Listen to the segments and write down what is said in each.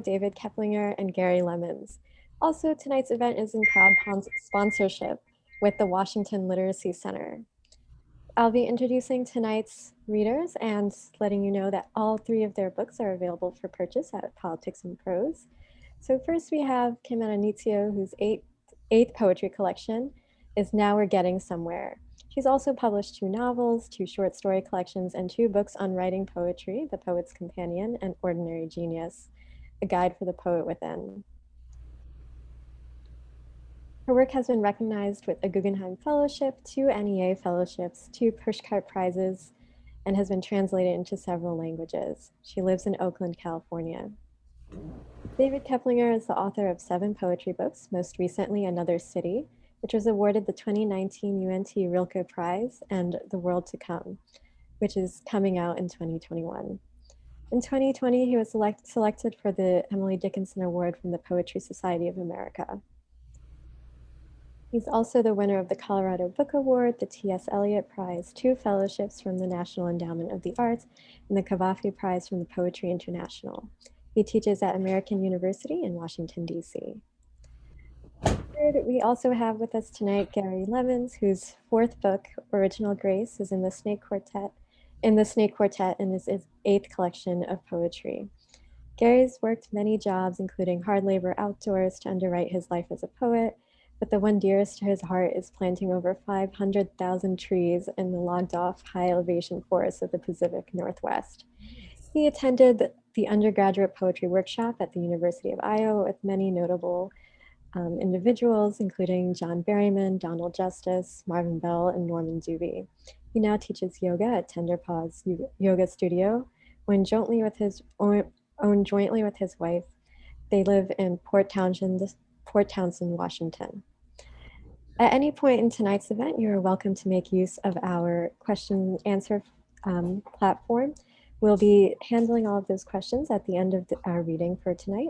Laux, David Keplinger, and Gary Levins. Also, tonight's event is in proud sponsorship with the Washington Literacy Center. I'll be introducing tonight's readers and letting you know that all three of their books are available for purchase at Politics and Prose. So first we have Kim Anitzio, whose eighth poetry collection is Now We're Getting Somewhere. She's also published 2 novels, 2 short story collections, and 2 books on writing poetry, The Poet's Companion and Ordinary Genius, A Guide for the Poet Within. Her work has been recognized with a Guggenheim Fellowship, 2 NEA Fellowships, 2 Pushcart Prizes, and has been translated into several languages. She lives in Oakland, California. David Keplinger is the author of 7 poetry books, most recently Another City, which was awarded the 2019 UNT Rilke Prize, and The World to Come, which is coming out in 2021. In 2020, he was selected for the Emily Dickinson Award from the Poetry Society of America. He's also the winner of the Colorado Book Award, the T.S. Eliot Prize, 2 fellowships from the National Endowment of the Arts, and the Cavafy Prize from the Poetry International. He teaches at American University in Washington, D.C. Third, we also have with us tonight Gary Levins, whose 4th book, Original Grace, is in the Snake Quartet, and is his 8th collection of poetry. Gary's worked many jobs, including hard labor outdoors, to underwrite his life as a poet, but the one dearest to his heart is planting over 500,000 trees in the logged-off high-elevation forests of the Pacific Northwest. He attended the undergraduate poetry workshop at the University of Iowa with many notable individuals, including John Berryman, Donald Justice, Marvin Bell, and Norman Dubie. He now teaches yoga at Tender Paws Yoga Studio. When jointly with his wife, they live in Port Townsend, Washington. At any point in tonight's event, you're welcome to make use of our question and answer platform. We'll be handling all of those questions at the end of our reading for tonight.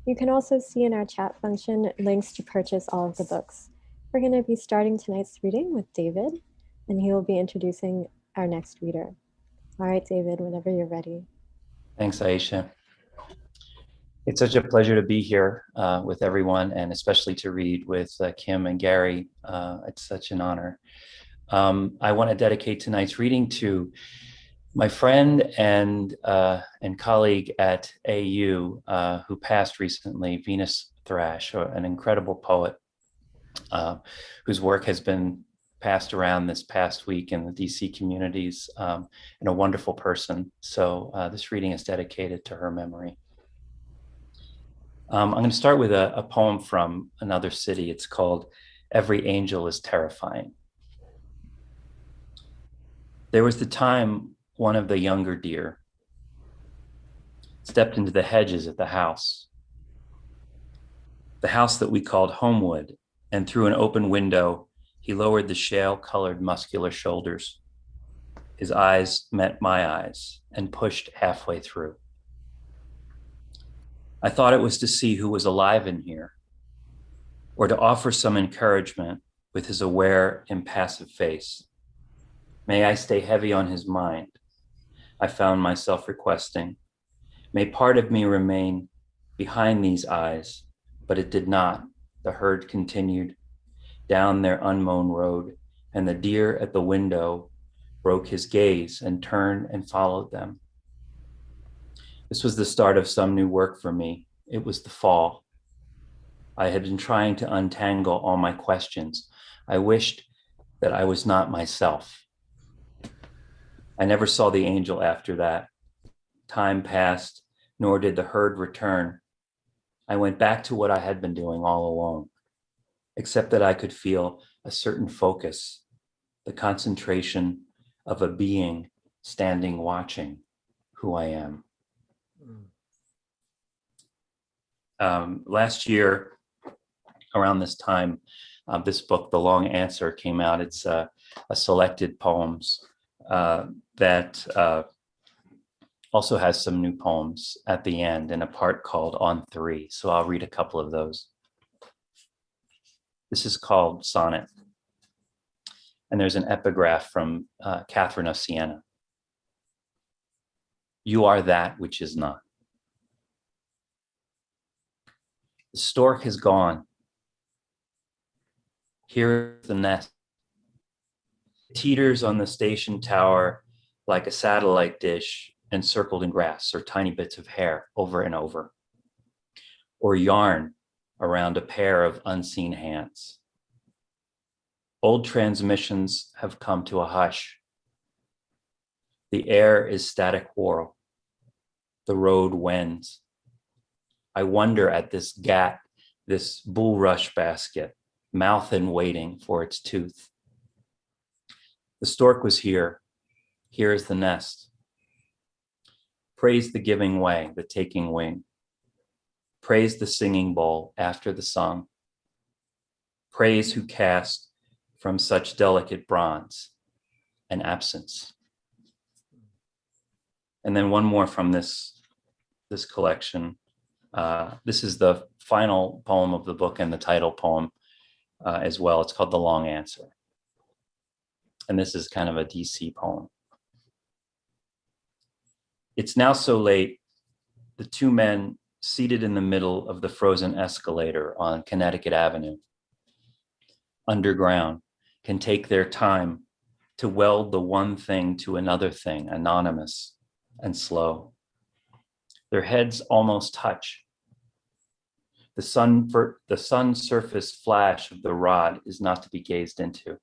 You can also see in our chat function links to purchase all of the books. We're going to be starting tonight's reading with David, and he will be introducing our next reader. All right, David, whenever you're ready. Thanks, Aisha. It's such a pleasure to be here with everyone, and especially to read with Kim and Gary. It's such an honor. I want to dedicate tonight's reading to my friend and colleague at AU who passed recently, Venus Thrash, an incredible poet whose work has been passed around this past week in the DC communities, and a wonderful person. So this reading is dedicated to her memory. I'm going to start with a poem from Another City. It's called Every Angel is Terrifying. There was the time one of the younger deer stepped into the hedges of the house that we called Homewood, and through an open window, he lowered the shale-colored muscular shoulders. His eyes met my eyes and pushed halfway through. I thought it was to see who was alive in here, or to offer some encouragement with his aware, impassive face. May I stay heavy on his mind, I found myself requesting. May part of me remain behind these eyes, but it did not. The herd continued down their unmown road, and the deer at the window broke his gaze and turned and followed them. This was the start of some new work for me. It was the fall. I had been trying to untangle all my questions. I wished that I was not myself. I never saw the angel after that. Time passed, nor did the herd return. I went back to what I had been doing all along, except that I could feel a certain focus, the concentration of a being standing watching who I am. Last year, around this time, this book, The Long Answer, came out. It's a selected poems that also has some new poems at the end in a part called On Three. So I'll read a couple of those. This is called Sonnet. And there's an epigraph from Catherine of Siena. You are that which is not. The stork has gone. Here's the nest. It teeters on the station tower like a satellite dish encircled in grass or tiny bits of hair over and over, or yarn around a pair of unseen hands. Old transmissions have come to a hush. The air is static whirl. The road wends. I wonder at this gat, this bulrush basket, mouth in waiting for its tooth. The stork was here. Here is the nest. Praise the giving way, the taking wing. Praise the singing bowl after the song. Praise who cast from such delicate bronze an absence. And then one more from this collection. This is the final poem of the book and the title poem as well. It's called The Long Answer. And this is kind of a DC poem. It's now so late, the two men seated in the middle of the frozen escalator on Connecticut Avenue, underground, can take their time to weld the one thing to another thing, anonymous and slow. Their heads almost touch. The sun surface flash of the rod is not to be gazed into.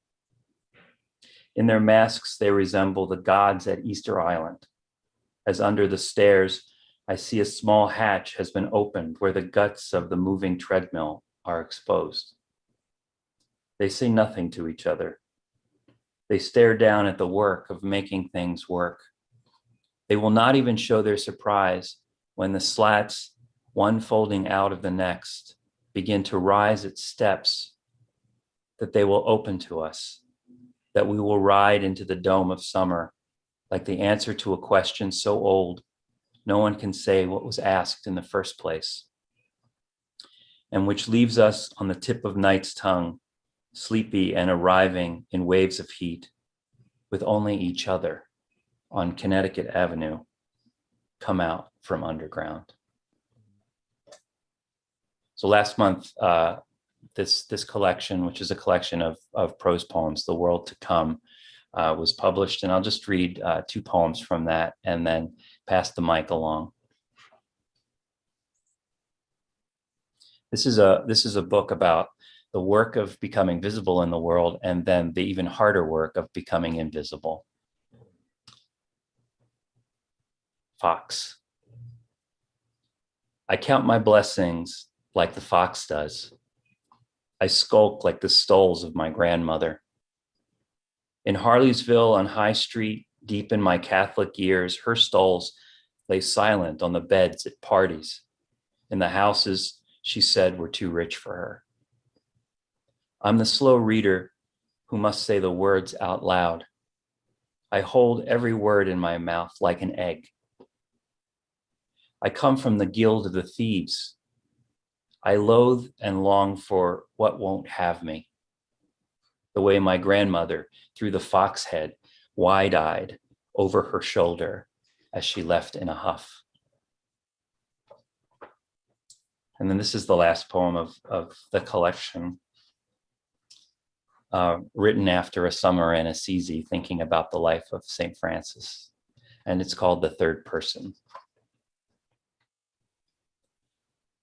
In their masks, they resemble the gods at Easter Island. As under the stairs, I see a small hatch has been opened where the guts of the moving treadmill are exposed. They say nothing to each other. They stare down at the work of making things work. They will not even show their surprise when the slats, one folding out of the next, begin to rise at steps that they will open to us, that we will ride into the dome of summer, like the answer to a question so old, no one can say what was asked in the first place, and which leaves us on the tip of night's tongue, sleepy and arriving in waves of heat, with only each other on Connecticut Avenue, come out from underground. So last month, this collection, which is a collection of prose poems, The World to Come, was published, and I'll just read two poems from that and then pass the mic along. This is a book about the work of becoming visible in the world and then the even harder work of becoming invisible. Fox. I count my blessings like the fox does. I skulk like the stoles of my grandmother. In Harleysville on High Street, deep in my Catholic years, her stoles lay silent on the beds at parties, in the houses she said were too rich for her. I'm the slow reader who must say the words out loud. I hold every word in my mouth like an egg. I come from the guild of the thieves. I loathe and long for what won't have me. The way my grandmother threw the fox head, wide-eyed, over her shoulder as she left in a huff. And then this is the last poem of the collection, written after a summer in Assisi, thinking about the life of St. Francis. And it's called The Third Person.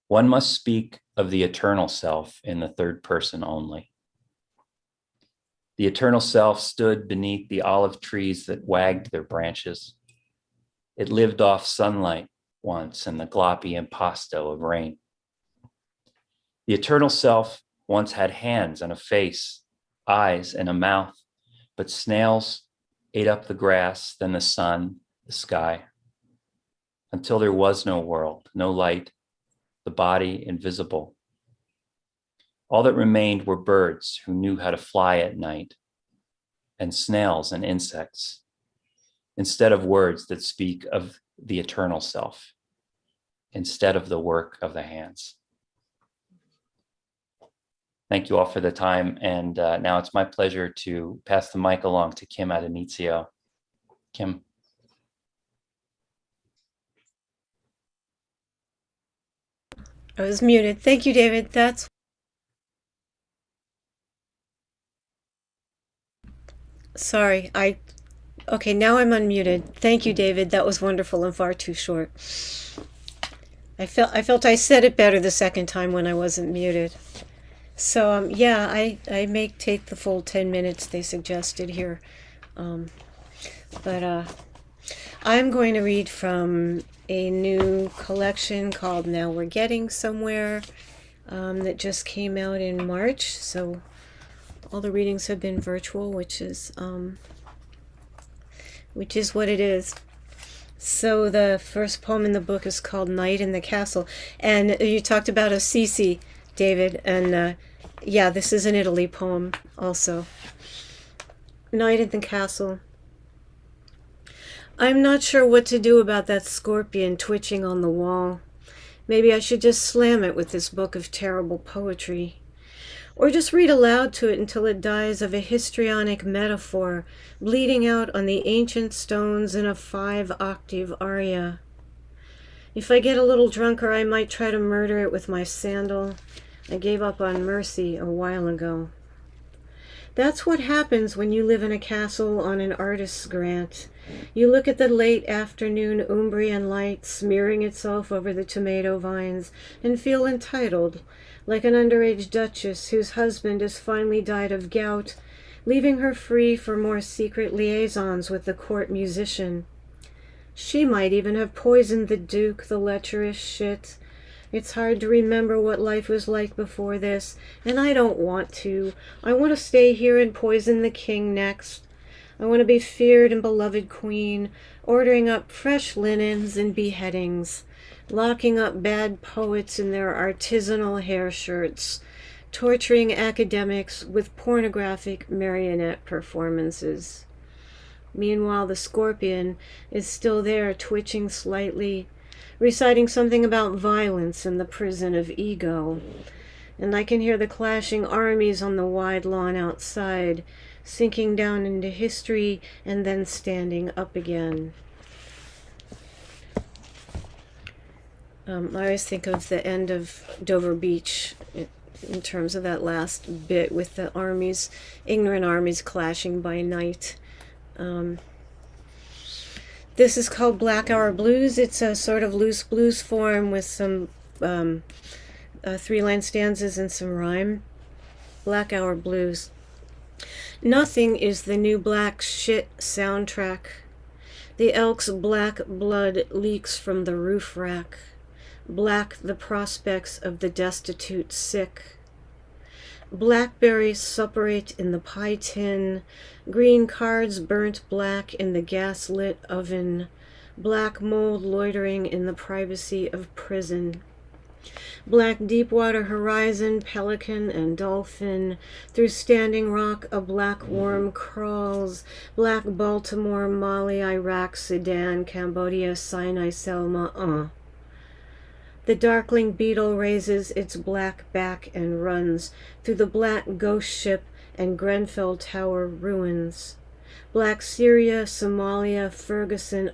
One must speak of the eternal self in the third person only. The eternal self stood beneath the olive trees that wagged their branches. It lived off sunlight once and the gloppy impasto of rain. The eternal self once had hands and a face, eyes and a mouth, but snails ate up the grass, then the sun, the sky, until there was no world, no light, the body invisible. All that remained were birds who knew how to fly at night, and snails and insects, instead of words that speak of the eternal self, instead of the work of the hands. Thank you all for the time, and now it's my pleasure to pass the mic along to Kim Addonizio. Kim. I was muted. Thank you, David. That's sorry. Okay, now I'm unmuted. Thank you, David. That was wonderful and far too short. I felt I said it better the second time when I wasn't muted. So yeah, I may take the full 10 minutes they suggested here. Um, but I'm going to read from a new collection called Now We're Getting Somewhere, that just came out in March. So all the readings have been virtual, which is what it is. So the first poem in the book is called Night in the Castle. And you talked about Assisi, David, and yeah, this is an Italy poem also. Night in the Castle. I'm not sure what to do about that scorpion twitching on the wall. Maybe I should just slam it with this book of terrible poetry. Or just read aloud to it until it dies of a histrionic metaphor, bleeding out on the ancient stones in a 5-octave aria. If I get a little drunker, I might try to murder it with my sandal. I gave up on mercy a while ago. That's what happens when you live in a castle on an artist's grant. You look at the late afternoon Umbrian light smearing itself over the tomato vines and feel entitled, like an underage duchess whose husband has finally died of gout, leaving her free for more secret liaisons with the court musician. She might even have poisoned the duke, the lecherous shit. It's hard to remember what life was like before this, and I don't want to. I want to stay here and poison the king next. I want to be feared and beloved queen, ordering up fresh linens and beheadings, locking up bad poets in their artisanal hair shirts, torturing academics with pornographic marionette performances. Meanwhile, the scorpion is still there, twitching slightly, reciting something about violence in the prison of ego. And I can hear the clashing armies on the wide lawn outside, sinking down into history and then standing up again. I always think of the end of Dover Beach in terms of that last bit with the armies, ignorant armies clashing by night. This is called Black Hour Blues. It's a sort of loose blues form with some 3-line stanzas and some rhyme. Black Hour Blues. Nothing is the new black shit soundtrack. The elk's black blood leaks from the roof rack. Black the prospects of the destitute sick. Blackberries supperate in the pie tin, green cards burnt black in the gas-lit oven, black mold loitering in the privacy of prison. Black Deepwater Horizon, pelican and dolphin, through Standing Rock a black worm crawls, black Baltimore, Mali, Iraq, Sudan, Cambodia, Sinai, Selma, The darkling beetle raises its black back and runs through the black ghost ship and Grenfell Tower ruins. Black Syria, Somalia, Ferguson,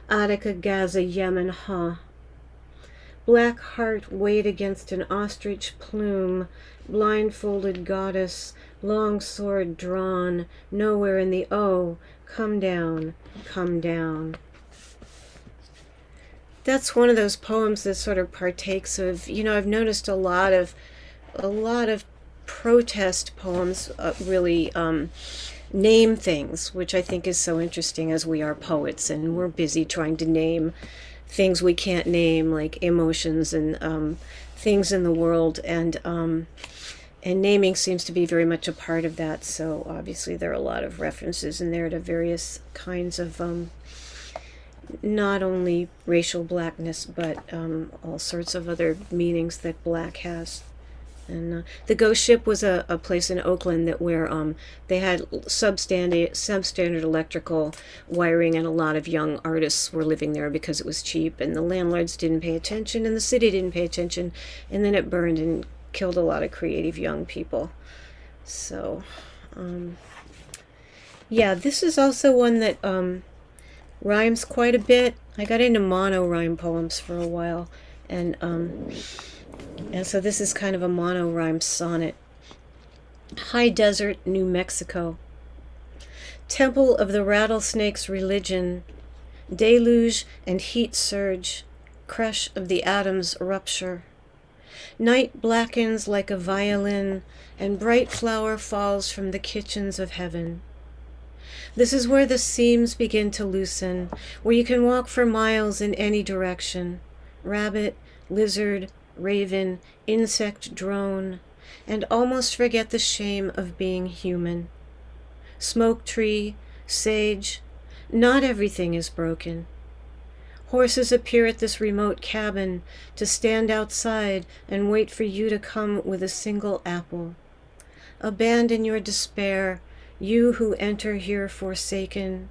Attica, Gaza, Yemen, Black heart weighed against an ostrich plume, blindfolded goddess, long sword drawn, nowhere in the come down, come down. That's one of those poems that sort of partakes of, I've noticed a lot of protest poems really name things, which I think is so interesting, as we are poets and we're busy trying to name things we can't name, like emotions and things in the world, and naming seems to be very much a part of that. So obviously there are a lot of references in there to various kinds of not only racial blackness, but all sorts of other meanings that black has. And the ghost ship was a place in Oakland where they had substandard electrical wiring, and a lot of young artists were living there because it was cheap, and the landlords didn't pay attention and the city didn't pay attention, and then it burned and killed a lot of creative young people. So yeah, this is also one that rhymes quite a bit. I got into mono rhyme poems for a while, and And so this is kind of a mono-rhyme sonnet. High desert, New Mexico. Temple of the rattlesnake's religion. Deluge and heat surge. Crush of the atoms rupture. Night blackens like a violin, and bright flower falls from the kitchens of heaven. This is where the seams begin to loosen, where you can walk for miles in any direction. Rabbit, lizard, raven, insect, drone, and almost forget the shame of being human. Smoke tree, sage, not everything is broken. Horses appear at this remote cabin to stand outside and wait for you to come with a single apple. Abandon your despair, you who enter here forsaken.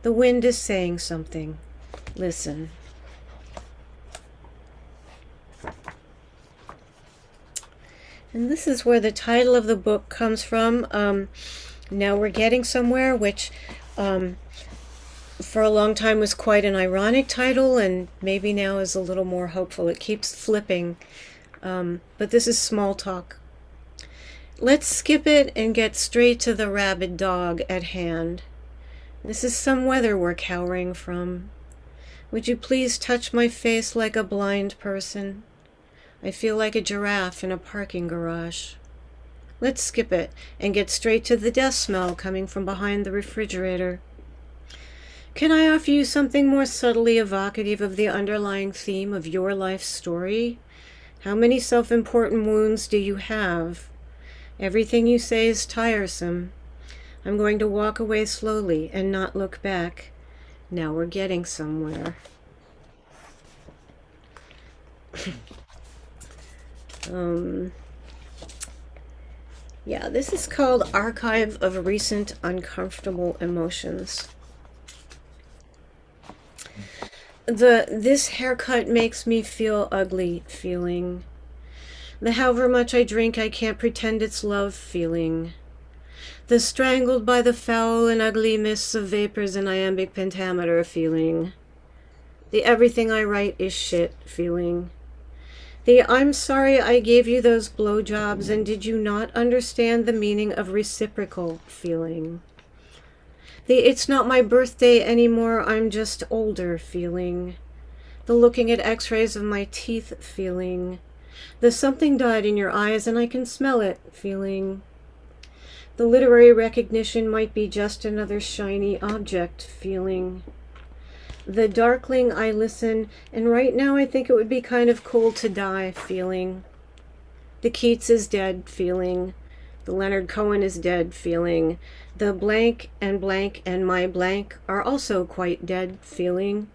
The wind is saying something. Listen. And this is where the title of the book comes from. Now We're Getting Somewhere, which for a long time was quite an ironic title, and maybe now is a little more hopeful. It keeps flipping. But this is small talk. Let's skip it and get straight to the rabid dog at hand. This is some weather we're cowering from. Would you please touch my face like a blind person? I feel like a giraffe in a parking garage. Let's skip it and get straight to the death smell coming from behind the refrigerator. Can I offer you something more subtly evocative of the underlying theme of your life story? How many self-important wounds do you have? Everything you say is tiresome. I'm going to walk away slowly and not look back. Now we're getting somewhere. Yeah, this is called Archive of Recent Uncomfortable Emotions. This haircut makes me feel ugly feeling. The however much I drink I can't pretend it's love feeling. The strangled by the foul and ugly mists of vapors and iambic pentameter feeling. The everything I write is shit feeling. The I'm sorry I gave you those blowjobs and did you not understand the meaning of reciprocal feeling. The it's not my birthday anymore, I'm just older feeling. The looking at x-rays of my teeth feeling. The something died in your eyes and I can smell it feeling. The literary recognition might be just another shiny object feeling. The darkling I listen, and right now I think it would be kind of cool to die feeling. The Keats is dead feeling. The Leonard Cohen is dead feeling. The blank and my blank are also quite dead feeling.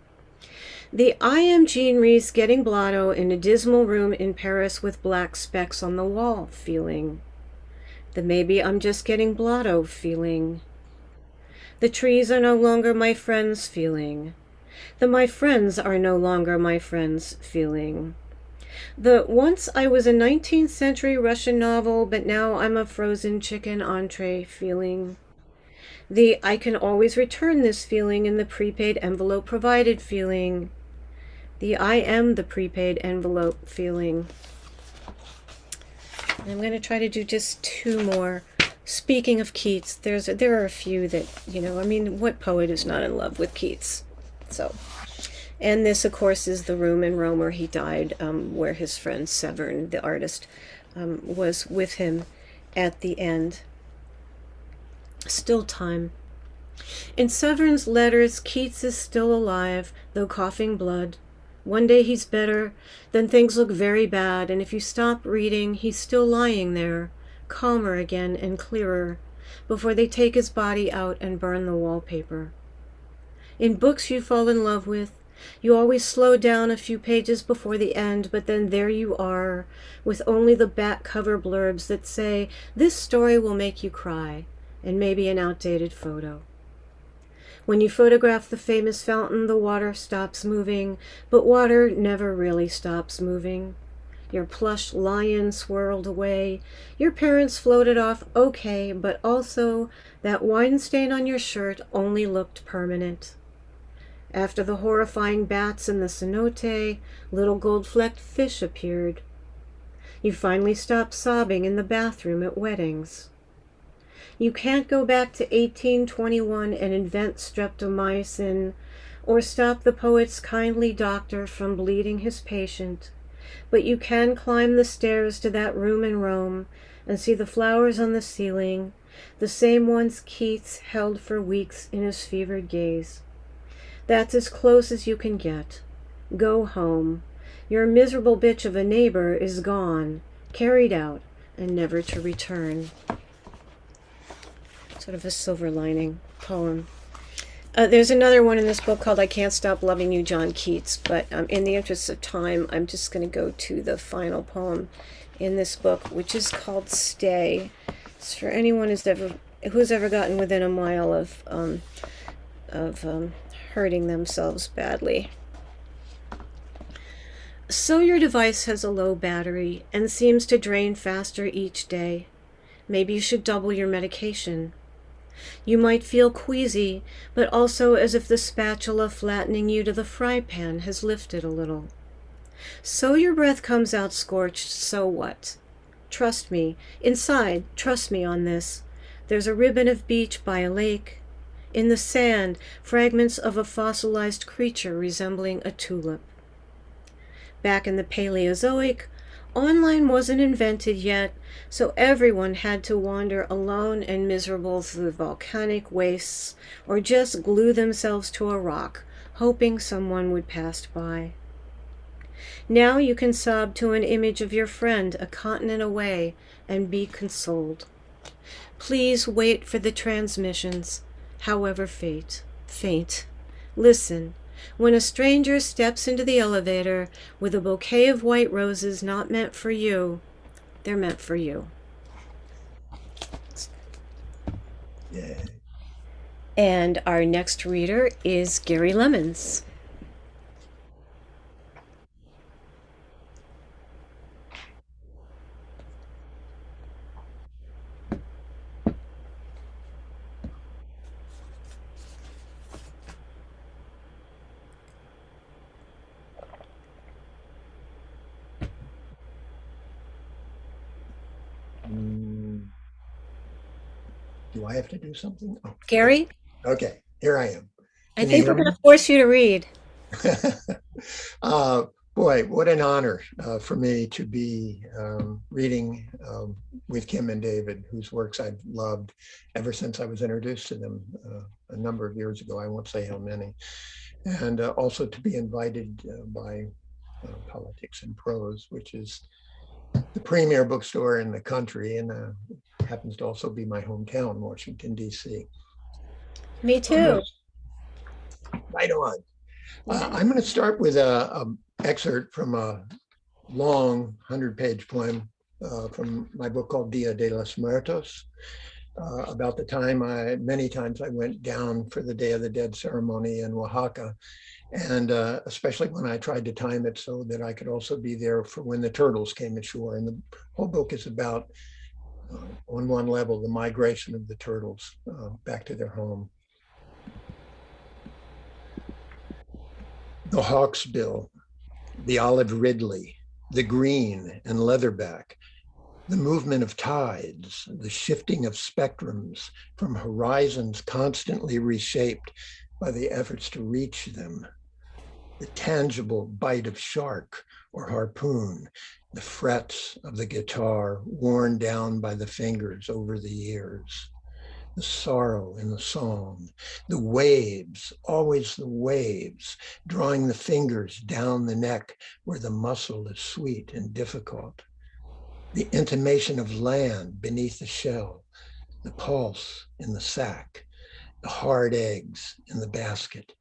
The I am Jean Reese getting blotto in a dismal room in Paris with black specks on the wall feeling. The maybe I'm just getting blotto feeling. The trees are no longer my friends feeling. The my friends are no longer my friends feeling. The once I was a 19th century Russian novel, but now I'm a frozen chicken entree feeling. The I can always return this feeling in the prepaid envelope provided feeling. The I am the prepaid envelope feeling. And I'm going to try to do just two more. Speaking of Keats, there are a few that, I mean, what poet is not in love with Keats? So, and this, of course, is the room in Rome where he died, where his friend Severn, the artist, was with him at the end. Still time. In Severn's letters, Keats is still alive, though coughing blood. One day he's better, then things look very bad, and if you stop reading, he's still lying there, calmer again and clearer, before they take his body out and burn the wallpaper. In books you fall in love with, you always slow down a few pages before the end, but then there you are, with only the back cover blurbs that say, this story will make you cry, and maybe an outdated photo. When you photograph the famous fountain, the water stops moving, but water never really stops moving. Your plush lion swirled away. Your parents floated off okay, but also that wine stain on your shirt only looked permanent. After the horrifying bats in the cenote, little gold-flecked fish appeared. You finally stop sobbing in the bathroom at weddings. You can't go back to 1821 and invent streptomycin or stop the poet's kindly doctor from bleeding his patient, but you can climb the stairs to that room in Rome and see the flowers on the ceiling, the same ones Keats held for weeks in his fevered gaze. That's as close as you can get. Go home. Your miserable bitch of a neighbor is gone, carried out, and never to return. Sort of a silver lining poem. There's another one in this book called I Can't Stop Loving You, John Keats, but in the interest of time, I'm just going to go to the final poem in this book, which is called Stay. It's for anyone who's ever gotten within a mile of hurting themselves badly. So your device has a low battery and seems to drain faster each day. Maybe you should double your medication. You might feel queasy, but also as if the spatula flattening you to the fry pan has lifted a little. So your breath comes out scorched, so what? Trust me. Inside, trust me on this. There's a ribbon of beach by a lake. In the sand, fragments of a fossilized creature resembling a tulip. Back in the Paleozoic, online wasn't invented yet, so everyone had to wander alone and miserable through volcanic wastes or just glue themselves to a rock, hoping someone would pass by. Now you can sob to an image of your friend a continent away and be consoled. Please wait for the transmissions, however faint. Listen. When a stranger steps into the elevator with a bouquet of white roses not meant for you, they're meant for you. Yeah. And our next reader is Gary Levins. Do I have to do something? Oh, Gary? Okay, here I am. I think we're going to force you to read. Boy, what an honor for me to be reading with Kim and David, whose works I've loved ever since I was introduced to them a number of years ago. I won't say how many. And also to be invited by Politics and Prose, which is the premier bookstore in the country, and happens to also be my hometown, Washington, D.C. Me too. Right on. I'm going to start with an excerpt from a long 100-page poem from my book called Dia de los Muertos, about the time many times I went down for the Day of the Dead ceremony in Oaxaca, and especially when I tried to time it so that I could also be there for when the turtles came ashore. And the whole book is about, on one level, the migration of the turtles back to their home. The hawksbill, the olive ridley, the green and leatherback, the movement of tides, the shifting of spectrums from horizons constantly reshaped by the efforts to reach them, the tangible bite of shark or harpoon, the frets of the guitar worn down by the fingers over the years, the sorrow in the song, the waves, always the waves, drawing the fingers down the neck where the muscle is sweet and difficult, the intimation of land beneath the shell, the pulse in the sack, the hard eggs in the basket,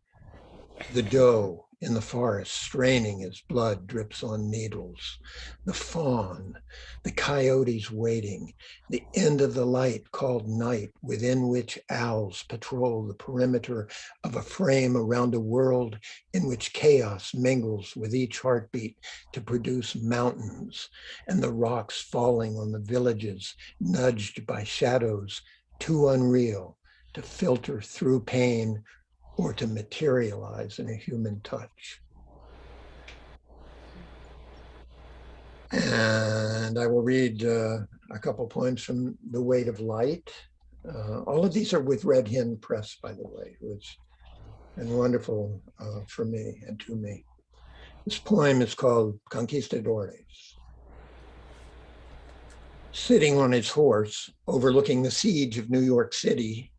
the doe in the forest straining as blood drips on needles, the fawn, the coyotes waiting, the end of the light called night, within which owls patrol the perimeter of a frame around a world in which chaos mingles with each heartbeat to produce mountains, and the rocks falling on the villages nudged by shadows too unreal to filter through pain or to materialize in a human touch. And And I will read a couple poems from The Weight of Light. All of these are with Red Hen Press, by the way, which and wonderful for me and to me. This poem is called Conquistadores. Sitting on his horse, overlooking the siege of New York City,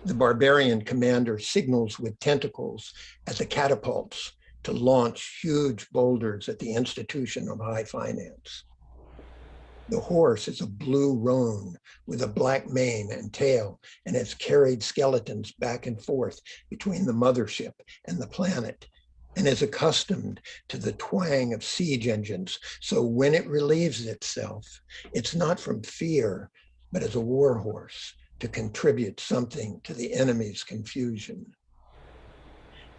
the barbarian commander signals with tentacles at the catapults to launch huge boulders at the institution of high finance. The horse is a blue roan with a black mane and tail and has carried skeletons back and forth between the mothership and the planet and is accustomed to the twang of siege engines. So when it relieves itself, it's not from fear, but as a war horse to contribute something to the enemy's confusion.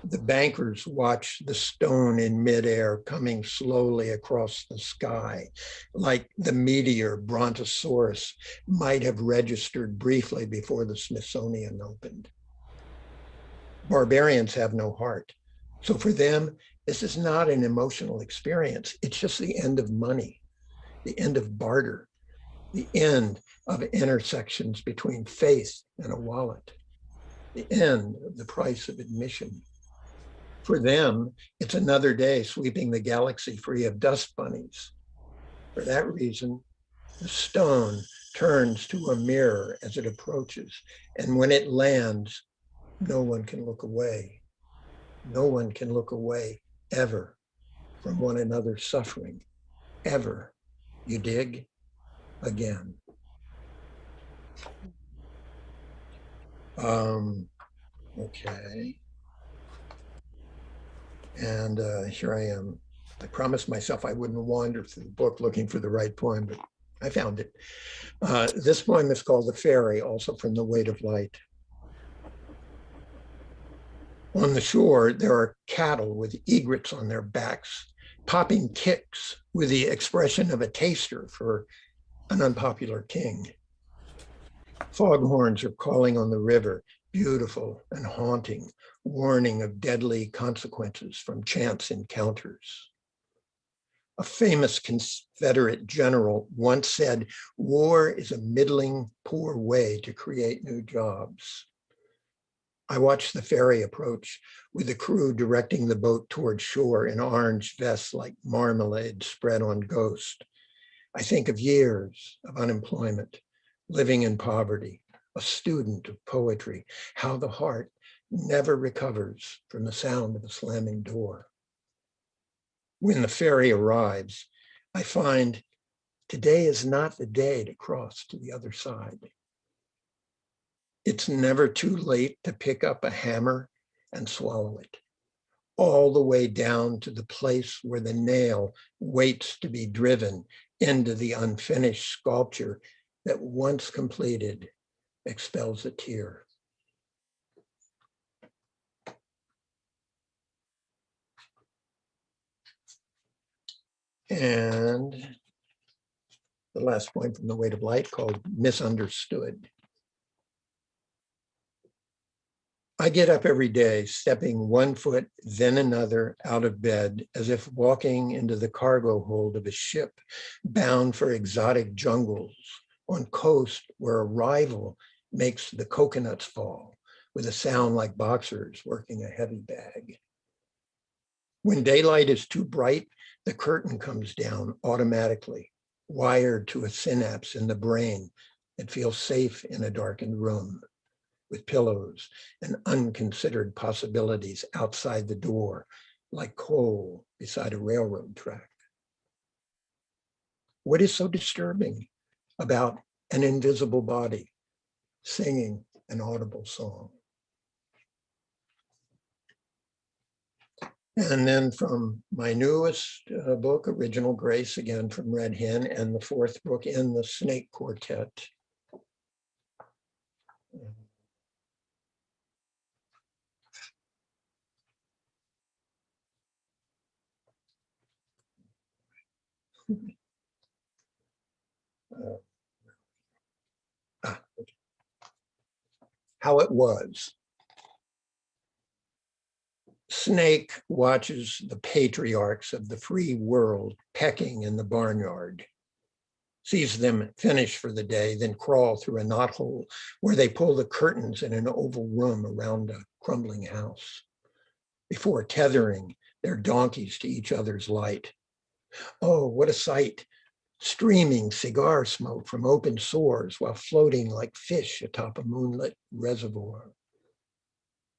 The bankers watch the stone in midair coming slowly across the sky, like the meteor Brontosaurus might have registered briefly before the Smithsonian opened. Barbarians have no heart. So for them, this is not an emotional experience. It's just the end of money, the end of barter, the end of intersections between faith and a wallet, the end of the price of admission. For them, it's another day sweeping the galaxy free of dust bunnies. For that reason, the stone turns to a mirror as it approaches, and when it lands, no one can look away. No one can look away ever from one another's suffering, ever. You dig? Again. Okay. And here I am. I promised myself I wouldn't wander through the book looking for the right poem, but I found it. This poem is called The Ferry, also from The Weight of Light. On the shore, there are cattle with egrets on their backs, popping kicks with the expression of a taster for an unpopular king. Foghorns are calling on the river, beautiful and haunting, warning of deadly consequences from chance encounters. A famous Confederate general once said, "War is a middling, poor way to create new jobs." I watched the ferry approach with the crew directing the boat toward shore in orange vests like marmalade spread on ghost. I think of years of unemployment, living in poverty, a student of poetry, how the heart never recovers from the sound of a slamming door. When the ferry arrives, I find today is not the day to cross to the other side. It's never too late to pick up a hammer and swallow it, all the way down to the place where the nail waits to be driven into the unfinished sculpture that once completed expels a tear. And the last poem from The Weight of Light called Misunderstood. I get up every day, stepping one foot, then another out of bed, as if walking into the cargo hold of a ship bound for exotic jungles on coast where a rival makes the coconuts fall with a sound like boxers working a heavy bag. When daylight is too bright, the curtain comes down automatically, wired to a synapse in the brain that feels safe in a darkened room, with pillows and unconsidered possibilities outside the door, like coal beside a railroad track. What is so disturbing about an invisible body singing an audible song? And then from my newest book, Original Grace, again from Red Hen, and the fourth book in the Snake Quartet. How it was. Snake watches the patriarchs of the free world pecking in the barnyard. sees them finish for the day, then crawl through a knothole where they pull the curtains in an oval room around a crumbling house before tethering their donkeys to each other's light. Oh, what a sight! Streaming cigar smoke from open sores while floating like fish atop a moonlit reservoir.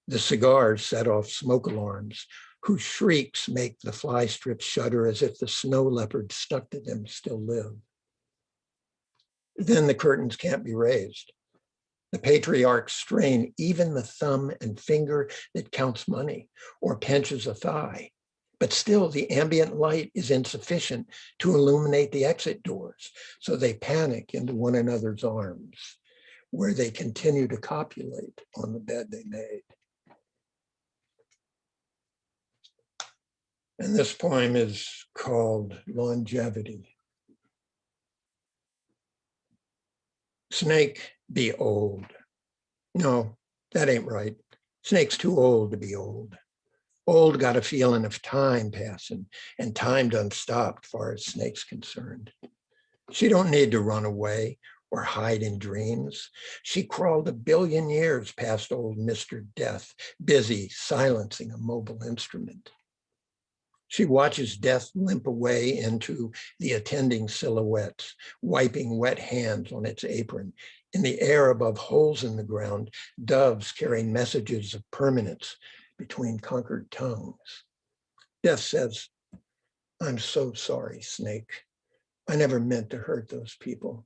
The cigars set off smoke alarms whose shrieks make the fly strips shudder as if the snow leopards stuck to them still live. Then the curtains can't be raised. The patriarchs strain even the thumb and finger that counts money or pinches a thigh. But still, the ambient light is insufficient to illuminate the exit doors, so they panic into one another's arms, where they continue to copulate on the bed they made. And this poem is called Longevity. Snake, be old. No, that ain't right. Snake's too old to be old. Old got a feeling of time passing, and time done stopped far as Snake's concerned. She don't need to run away or hide in dreams. She crawled 1 billion years past old Mr. Death, busy silencing a mobile instrument. She watches death limp away into the attending silhouettes, wiping wet hands on its apron. In the air above holes in the ground, doves carrying messages of permanence between conquered tongues. Death says, I'm so sorry, Snake. I never meant to hurt those people.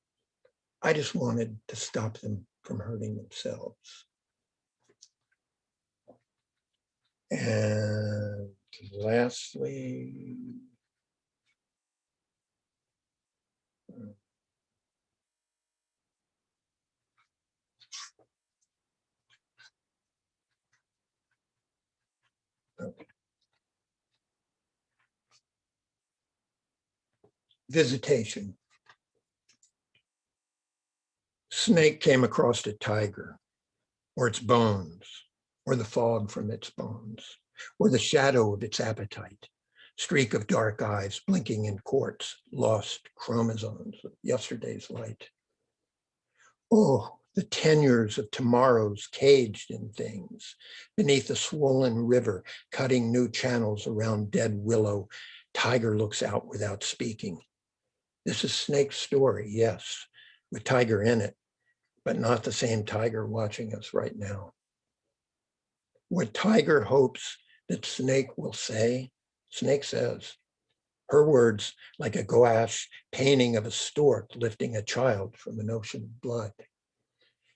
I just wanted to stop them from hurting themselves. And lastly, okay. Visitation. Snake came across a tiger, or its bones, or the fog from its bones, or the shadow of its appetite, streak of dark eyes blinking in quartz, lost chromosomes of yesterday's light. Oh, the tenures of tomorrows caged in things, beneath a swollen river, cutting new channels around dead willow, tiger looks out without speaking. This is Snake's story, yes, with tiger in it, but not the same tiger watching us right now. What tiger hopes that Snake will say, Snake says. Her words like a gouache painting of a stork lifting a child from an ocean of blood.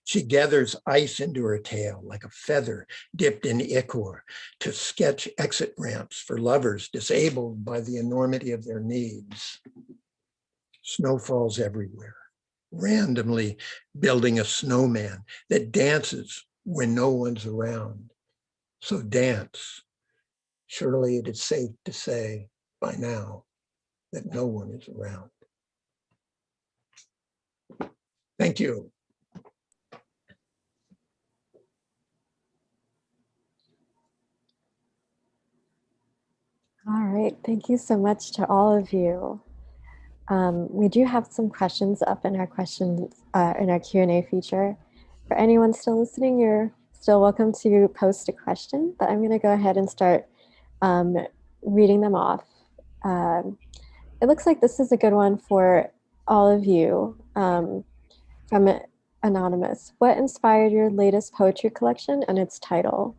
She gathers ice into her tail like a feather dipped in ichor to sketch exit ramps for lovers disabled by the enormity of their needs. Snow falls everywhere, randomly building a snowman that dances when no one's around. So dance. Surely it is safe to say by now that no one is around. Thank you. All right, thank you so much to all of you. We do have some questions up in our Q&A feature. For anyone still listening, you're still welcome to post a question, but I'm going to go ahead and start reading them off. It looks like this is a good one for all of you from Anonymous. What inspired your latest poetry collection and its title?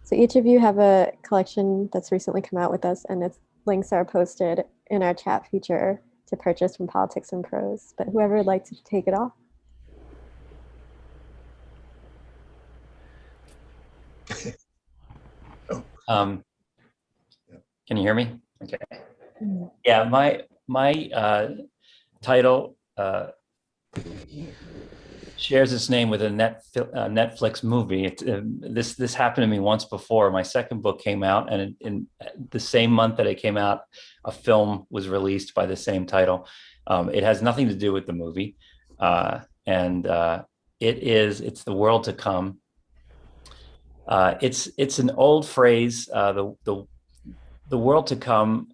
So each of you have a collection that's recently come out with us, and its links are posted in our chat feature to purchase from Politics and Prose. But whoever would like to take it off. Can you hear me? Okay. Yeah, my title shares its name with a Netflix movie. This happened to me once before. My second book came out, and in the same month that it came out, a film was released by the same title. It has nothing to do with the movie, and it's The World to Come. It's an old phrase. The world to come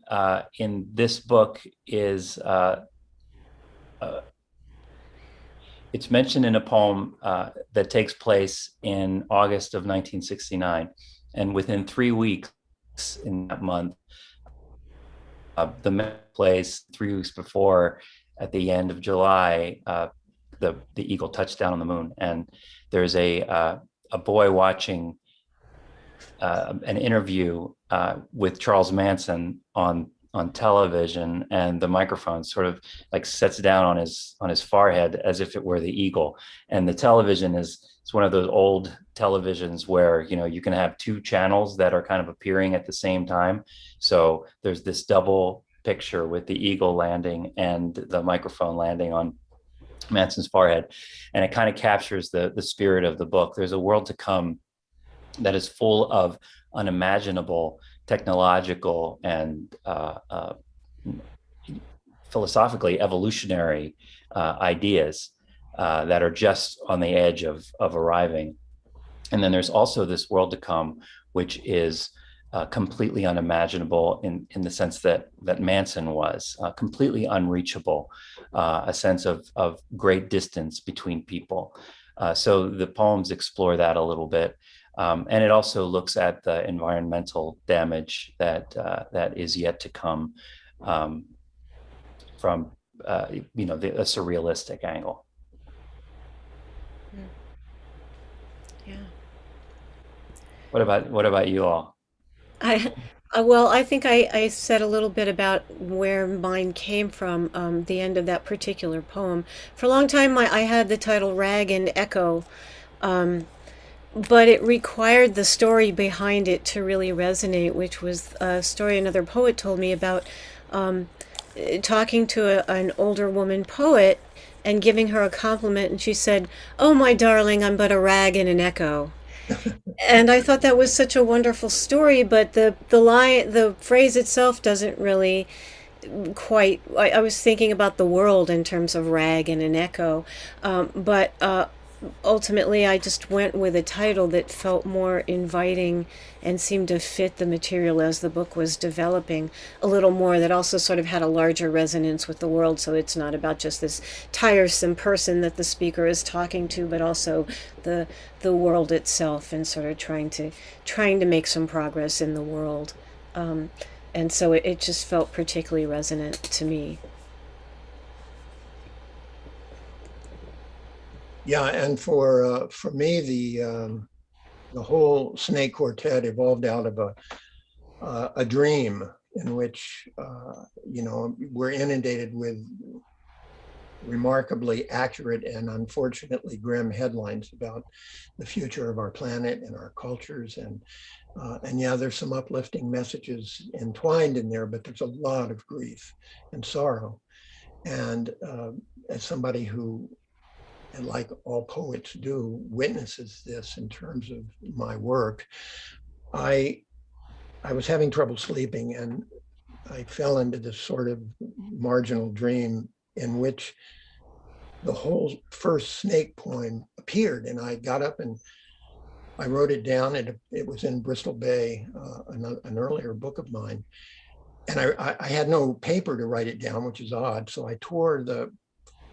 in this book is it's mentioned in a poem that takes place in August of 1969. And within 3 weeks in that month, the place 3 weeks before, at the end of July, the eagle touched down on the moon. And there's a boy watching an interview with Charles Manson on television, and the microphone sort of like sets down on his forehead as if it were the eagle. And the television it's one of those old televisions where, you know, you can have two channels that are kind of appearing at the same time. So there's this double picture with the eagle landing and the microphone landing on Manson's forehead. And it kind of captures the spirit of the book. There's a world to come that is full of unimaginable technological and philosophically evolutionary ideas that are just on the edge of arriving. And then there's also this world to come, which is completely unimaginable in the sense that Manson was, completely unreachable, a sense of great distance between people. So the poems explore that a little bit. And it also looks at the environmental damage that is yet to come from a surrealistic angle. Yeah. What about you all? Well, I think I said a little bit about where mine came from, the end of that particular poem. For a long time, I had the title Rag and Echo, but it required the story behind it to really resonate, which was a story another poet told me about talking to an older woman poet and giving her a compliment, and she said, "Oh, my darling, I'm but a rag and an echo." And I thought that was such a wonderful story, but the phrase itself doesn't really quite. I was thinking about the world in terms of rag and an echo, but ultimately I just went with a title that felt more inviting and seemed to fit the material as the book was developing a little more, that also sort of had a larger resonance with the world. So it's not about just this tiresome person that the speaker is talking to, but also the world itself, and sort of trying to make some progress in the world. And so it just felt particularly resonant to me. Yeah, and for me, the whole Snake Quartet evolved out of a dream in which we're inundated with remarkably accurate and unfortunately grim headlines about the future of our planet and our cultures, and yeah, there's some uplifting messages entwined in there, but there's a lot of grief and sorrow. And as somebody who, and like all poets do, witnesses this in terms of my work, I was having trouble sleeping, and I fell into this sort of marginal dream in which the whole first snake poem appeared. And I got up and I wrote it down. It was in Bristol Bay, an earlier book of mine. And I had no paper to write it down, which is odd. So I tore the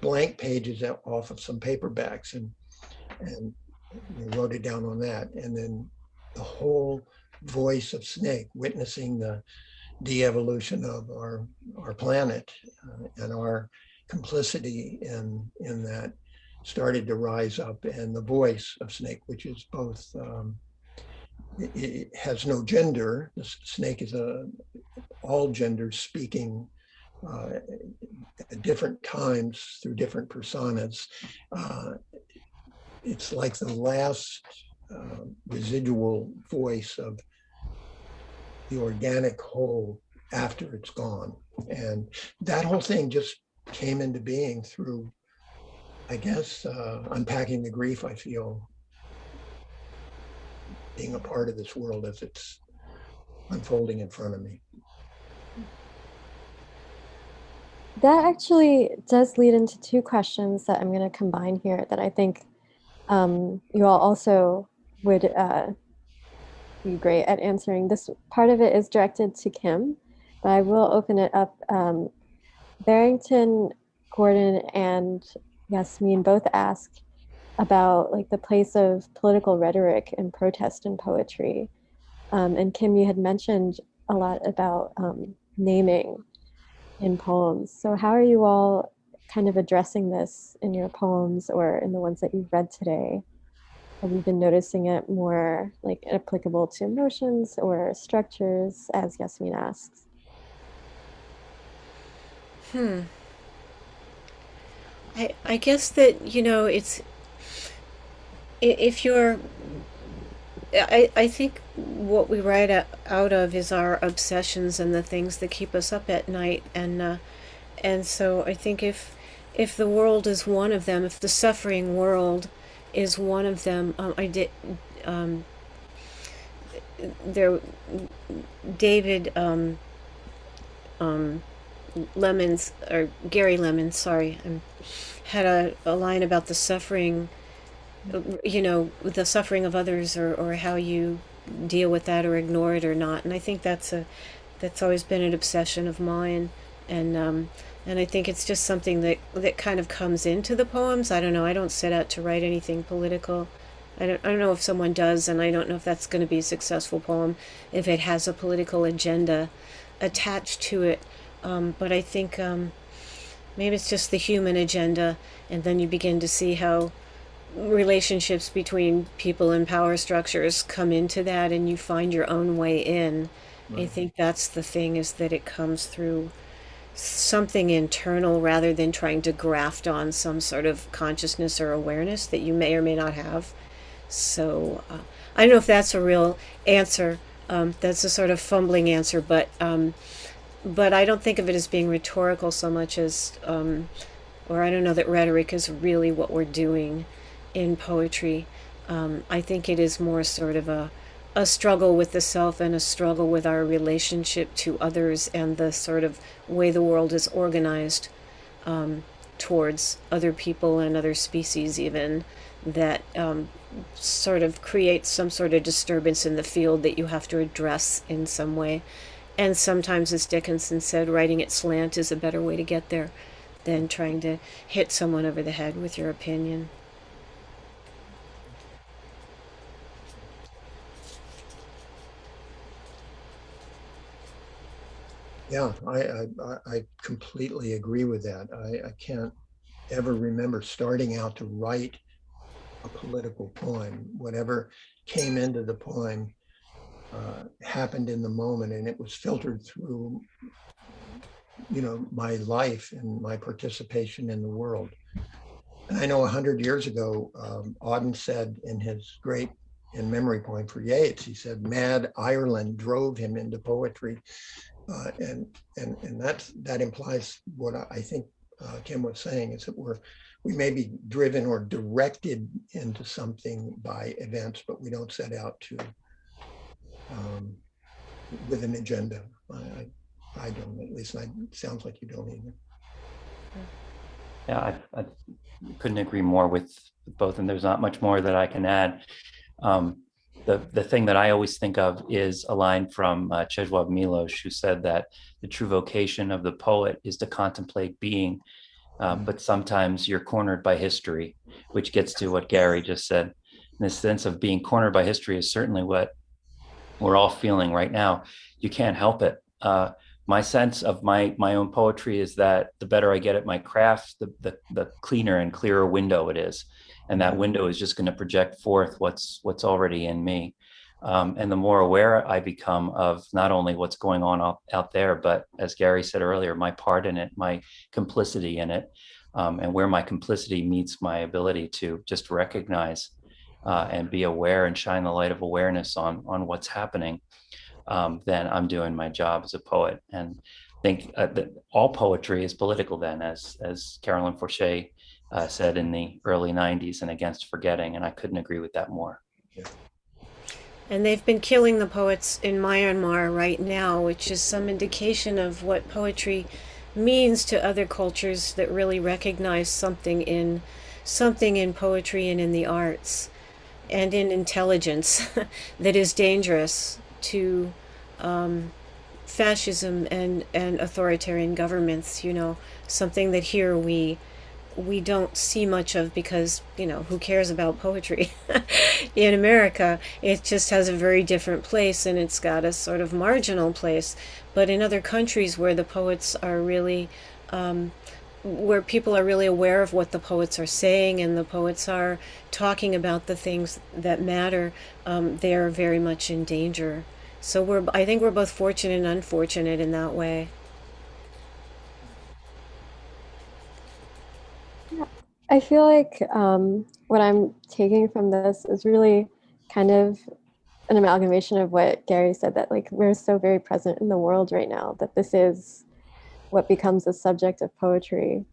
blank pages off of some paperbacks and wrote it down on that. And then the whole voice of Snake, witnessing the de-evolution of our planet and our complicity in that, started to rise up. And the voice of Snake, which is both, it has no gender. The snake is all genders speaking at different times through different personas. It's like the last residual voice of the organic whole after it's gone. And that whole thing just came into being through, I guess, unpacking the grief I feel being a part of this world as it's unfolding in front of me. That actually does lead into two questions that I'm going to combine here that I think you all also would be great at answering. This part of it is directed to Kim, but I will open it up. Barrington Gordon and Yasmin both asked about like the place of political rhetoric and protest in poetry. And Kim, you had mentioned a lot about naming in poems. So how are you all kind of addressing this in your poems or in the ones that you've read today? Have you been noticing it more like applicable to emotions or structures, as Yasmin asks? I guess that, it's, if you're, I think what we write out of is our obsessions and the things that keep us up at night. And so I think if the world is one of them, if the suffering world is one of them, um, there, David, um, Lemons, or Gary Lemons, sorry, had a line about the suffering, the suffering of others, or how you deal with that or ignore it or not. And I think that's always been an obsession of mine. And I think it's just something that kind of comes into the poems. I don't know. I don't set out to write anything political. I don't know if someone does, and I don't know if that's going to be a successful poem if it has a political agenda attached to it. But I think maybe it's just the human agenda, and then you begin to see how relationships between people and power structures come into that, and you find your own way in. I Right. think that's the thing, is that it comes through something internal rather than trying to graft on some sort of consciousness or awareness that you may or may not have. So I don't know if that's a real answer. That's a sort of fumbling answer, but I don't think of it as being rhetorical so much as, or I don't know that rhetoric is really what we're doing in poetry. I think it is more sort of a struggle with the self and a struggle with our relationship to others and the sort of way the world is organized towards other people and other species, even, that sort of creates some sort of disturbance in the field that you have to address in some way. And sometimes, as Dickinson said, writing it slant is a better way to get there than trying to hit someone over the head with your opinion. Yeah, I completely agree with that. I can't ever remember starting out to write a political poem. Whatever came into the poem happened in the moment, and it was filtered through, my life and my participation in the world. And I know 100 years ago, Auden said in his great in memory poem for Yeats, he said, "Mad Ireland drove him into poetry," and that implies what I think Kim was saying, is that we may be driven or directed into something by events, but we don't set out to with an agenda. I don't, at least. It sounds like you don't either. Yeah, I couldn't agree more with both, and there's not much more that I can add. The thing that I always think of is a line from Czesław Miłosz, who said that the true vocation of the poet is to contemplate being, but sometimes you're cornered by history, which gets to what Gary just said. And this sense of being cornered by history is certainly what we're all feeling right now. You can't help it. My sense of my own poetry is that the better I get at my craft, the cleaner and clearer window it is. And that window is just going to project forth what's already in me. And the more aware I become of not only what's going on out there, but, as Gary said earlier, my part in it, my complicity in it, and where my complicity meets my ability to just recognize and be aware and shine the light of awareness on what's happening, then I'm doing my job as a poet. And I think that all poetry is political then, as Carolyn Forche said in the early 90s, and against forgetting. And I couldn't agree with that more. Yeah. And they've been killing the poets in Myanmar right now, which is some indication of what poetry means to other cultures that really recognize something in poetry and in the arts and in intelligence that is dangerous to fascism and authoritarian governments. Something that here we we don't see much of because, who cares about poetry? In America, it just has a very different place and it's got a sort of marginal place. But in other countries where the poets are really, where people are really aware of what the poets are saying and the poets are talking about the things that matter, they're very much in danger. So I think we're both fortunate and unfortunate in that way. I feel like what I'm taking from this is really kind of an amalgamation of what Gary said, that like we're so very present in the world right now that this is what becomes the subject of poetry.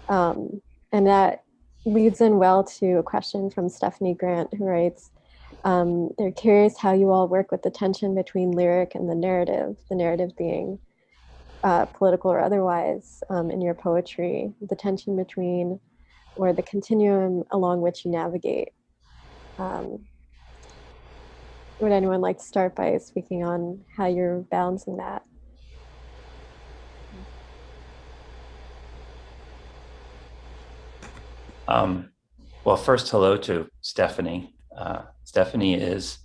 And that leads in well to a question from Stephanie Grant, who writes, they're curious how you all work with the tension between lyric and the narrative being political or otherwise in your poetry, the tension between or the continuum along which you navigate. Would anyone like to start by speaking on how you're balancing that? Well, first, hello to Stephanie. Stephanie is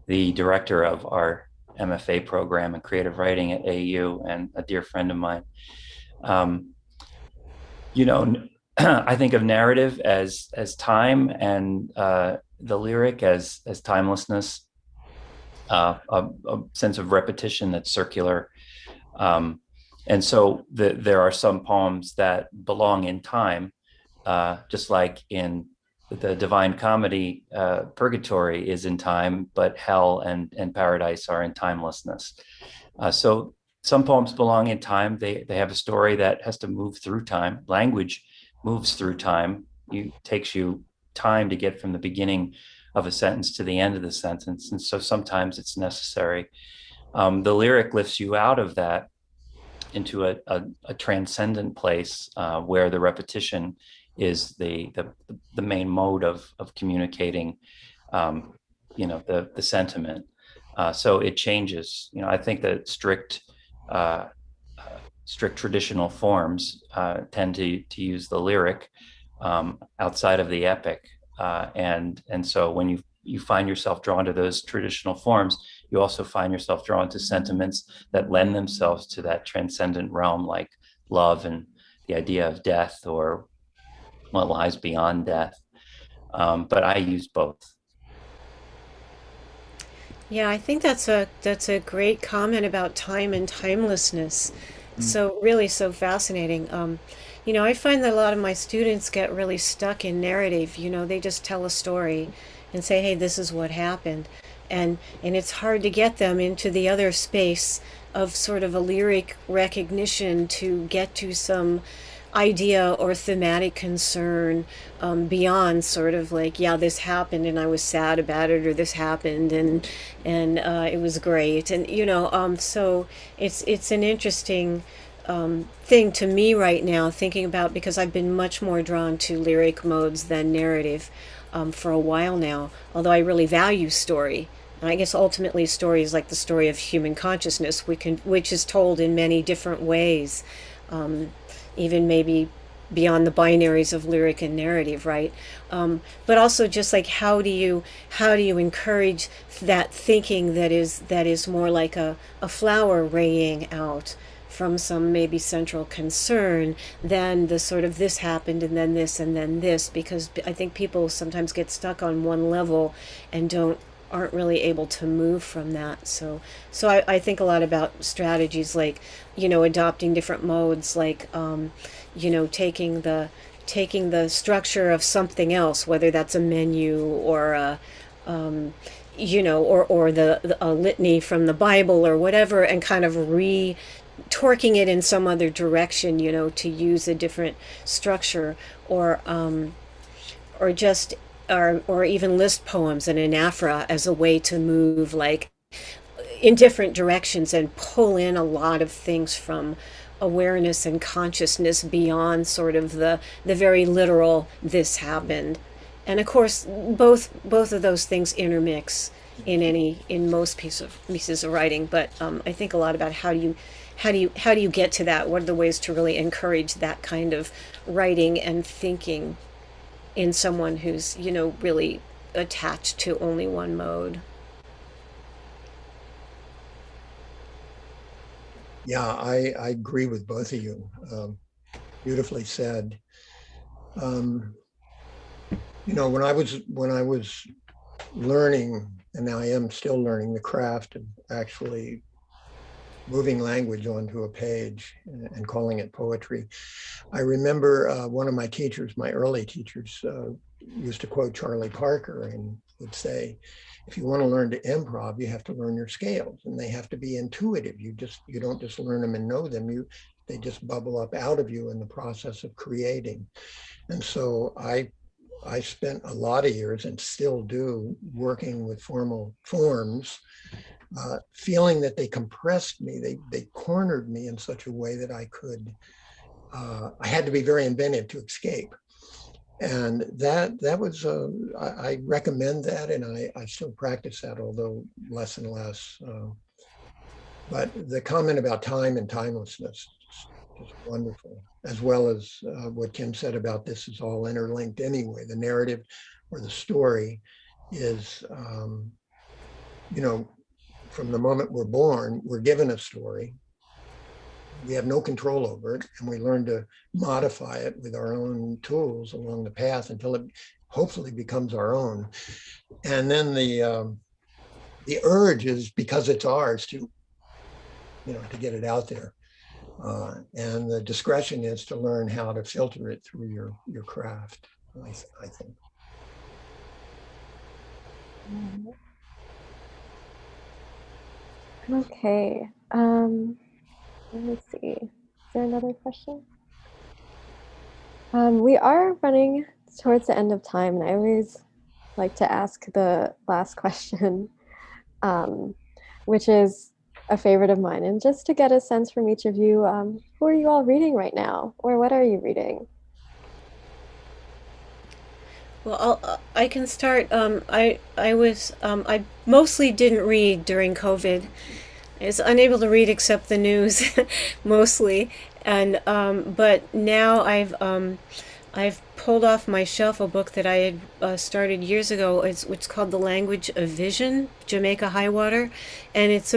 the director of our MFA program in creative writing at AU and a dear friend of mine. I think of narrative as time and the lyric as timelessness, a sense of repetition that's circular. And so there are some poems that belong in time, just like in the Divine Comedy, purgatory is in time, but hell and paradise are in timelessness. So some poems belong in time. They have a story that has to move through time. Language moves through time. It takes you time to get from the beginning of a sentence to the end of the sentence. And so sometimes it's necessary. The lyric lifts you out of that into a transcendent place where the repetition is the main mode of communicating, the sentiment. So it changes. I think that strict traditional forms tend to use the lyric outside of the epic, and so when you find yourself drawn to those traditional forms, you also find yourself drawn to sentiments that lend themselves to that transcendent realm, like love and the idea of death or what lies beyond death. But I use both. Yeah, I think that's a great comment about time and timelessness. So really so fascinating. I find that a lot of my students get really stuck in narrative. They just tell a story and say, "Hey, this is what happened," and it's hard to get them into the other space of sort of a lyric recognition to get to some idea or thematic concern beyond sort of like, yeah, this happened and I was sad about it, or this happened and it was great, and so it's an interesting thing to me right now, thinking about, because I've been much more drawn to lyric modes than narrative for a while now, although I really value story. And I guess ultimately story is like the story of human consciousness, which is told in many different ways, even maybe beyond the binaries of lyric and narrative, right? But also just like how do you encourage that thinking that is more like a flower raying out from some maybe central concern than the sort of this happened and then this, because I think people sometimes get stuck on one level and aren't really able to move from that. So I think a lot about strategies like, adopting different modes, like, taking the structure of something else, whether that's a menu or a, or a litany from the Bible or whatever, and kind of torquing it in some other direction, to use a different structure, or just or even list poems and anaphora as a way to move like in different directions and pull in a lot of things from awareness and consciousness beyond sort of the very literal this happened. And of course both of those things intermix in most pieces of writing, but I think a lot about how do you get to that? What are the ways to really encourage that kind of writing and thinking in someone who's, really attached to only one mode. Yeah, I agree with both of you. Beautifully said. When I was learning, and I am still learning the craft of actually moving language onto a page and calling it poetry, I remember one of my teachers, my early teachers, used to quote Charlie Parker and would say, if you want to learn to improv, you have to learn your scales, and they have to be intuitive. You don't just learn them and know them. They just bubble up out of you in the process of creating. And so I spent a lot of years, and still do, working with formal forms, feeling that they compressed me, they cornered me in such a way that I had to be very inventive to escape. And that was, I recommend that, and I still practice that, although less and less. But the comment about time and timelessness, just wonderful, as well as what Kim said about this is all interlinked anyway. The narrative or the story is, from the moment we're born, we're given a story. We have no control over it, and we learn to modify it with our own tools along the path until it hopefully becomes our own. And then the urge is, because it's ours, to get it out there. And the discretion is to learn how to filter it through your craft, I think. Okay. Let me see. Is there another question? We are running towards the end of time, and I always like to ask the last question, which is a favorite of mine. And just to get a sense from each of you, who are you all reading right now, or what are you reading? Well, I can start. I mostly didn't read during COVID. I was unable to read except the news, mostly, and but now I've pulled off my shelf a book that I had started years ago. It's called The Language of Vision, Jamaica Highwater, and it's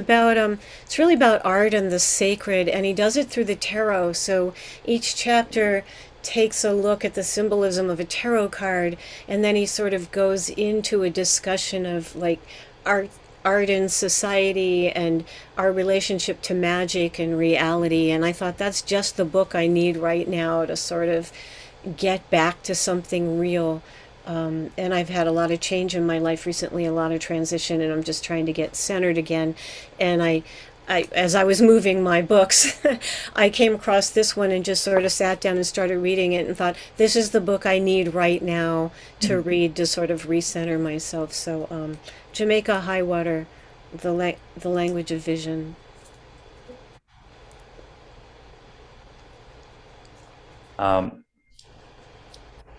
really about art and the sacred, and he does it through the tarot. So each chapter takes a look at the symbolism of a tarot card, and then he sort of goes into a discussion of like art in society and our relationship to magic and reality. And I thought that's just the book I need right now to sort of get back to something real. And I've had a lot of change in my life recently, a lot of transition, and I'm just trying to get centered again. And I as I was moving my books, I came across this one and just sort of sat down and started reading it and thought, this is the book I need right now to read to sort of recenter myself. So Jamaica Highwater, the Language of Vision.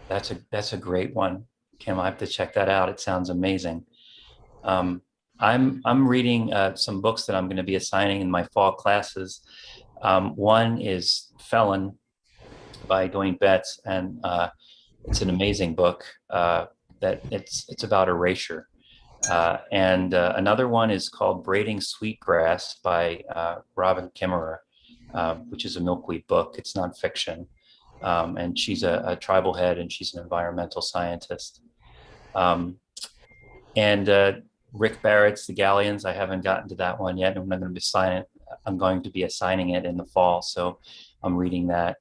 That's a great one, Kim. I have to check that out. It sounds amazing. I'm reading some books that I'm going to be assigning in my fall classes. One is Felon by Dwayne Betts, and it's an amazing book that it's about erasure. And another one is called Braiding Sweetgrass by Robin Kimmerer, which is a milkweed book. It's nonfiction. And she's a tribal head, and she's an environmental scientist. And Rick Barrett's The Galleons. I haven't gotten to that one yet. I'm going to be assigning it in the fall, so I'm reading that.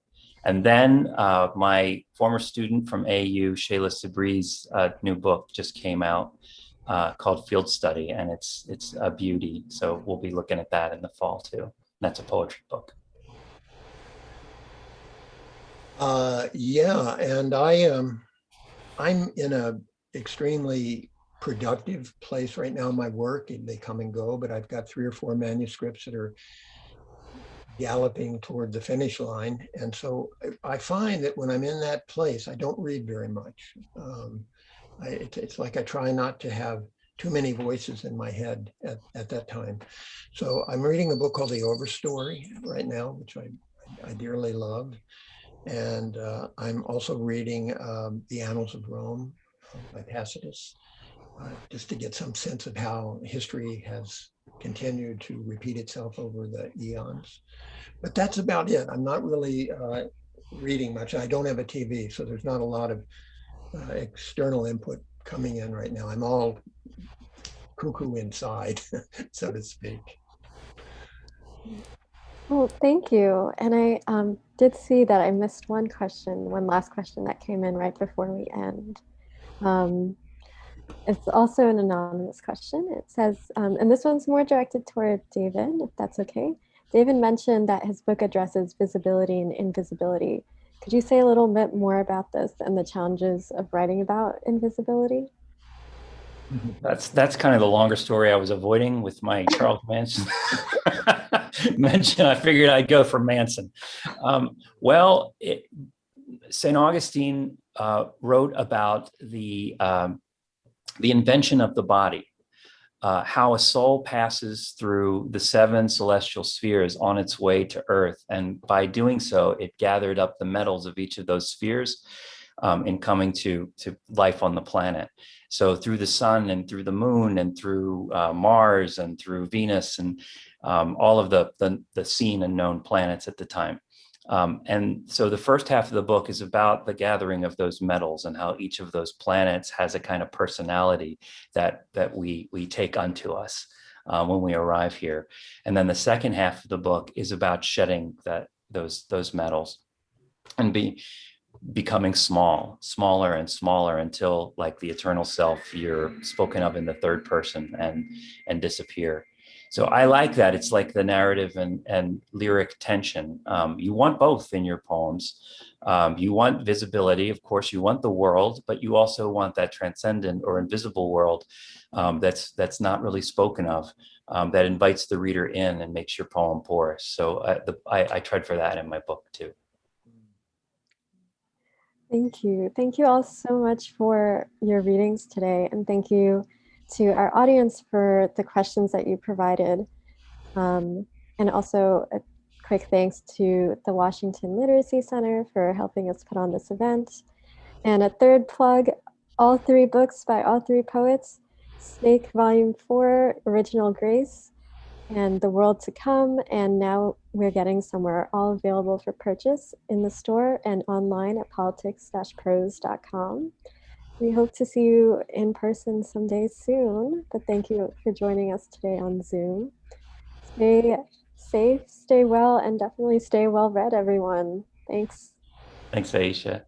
And then my former student from AU, Shayla Sabri's new book just came out called Field Study, and it's a beauty. So we'll be looking at that in the fall too. And that's a poetry book. Yeah, and I'm in a extremely productive place right now in my work, and they come and go, but I've got 3 or 4 manuscripts that are galloping toward the finish line. And so I find that when I'm in that place, I don't read very much. It's like I try not to have too many voices in my head at that time. So I'm reading a book called The Overstory right now, which I dearly love. And I'm also reading The Annals of Rome by Tacitus, just to get some sense of how history has continued to repeat itself over the eons. But that's about it. I'm not really reading much. I don't have a TV, so there's not a lot of external input coming in right now. I'm all cuckoo inside, so to speak. Well, thank you. And I did see that I missed one last question that came in right before we end. It's also an anonymous question. It says, and this one's more directed toward David, if that's okay. David mentioned that his book addresses visibility and invisibility. Could you say a little bit more about this and the challenges of writing about invisibility? That's kind of the longer story I was avoiding with my Charles Manson mention. I figured I'd go for Manson. St. Augustine wrote about the invention of the body, how a soul passes through the 7 celestial spheres on its way to Earth. And by doing so, it gathered up the metals of each of those spheres in coming to life on the planet. So through the sun and through the moon and through Mars and through Venus and all of the seen and known planets at the time. And so the first half of the book is about the gathering of those metals and how each of those planets has a kind of personality that we take unto us when we arrive here. And then the second half of the book is about shedding those metals and becoming smaller and smaller until, like the eternal self, you're spoken of in the third person and disappear. So I like that. It's like the narrative and lyric tension. You want both in your poems. You want visibility, of course, you want the world, but you also want that transcendent or invisible world that's not really spoken of, that invites the reader in and makes your poem porous. So I tried for that in my book too. Thank you. Thank you all so much for your readings today. And thank you to our audience for the questions that you provided. And also a quick thanks to the Washington Literacy Center for helping us put on this event. And a third plug, all 3 books by all 3 poets, Snake Volume 4, Original Grace, and The World to Come, and Now We're Getting Somewhere, all available for purchase in the store and online at politics-prose.com. We hope to see you in person someday soon, but thank you for joining us today on Zoom. Stay safe, stay well, and definitely stay well read, everyone. Thanks. Thanks, Aisha.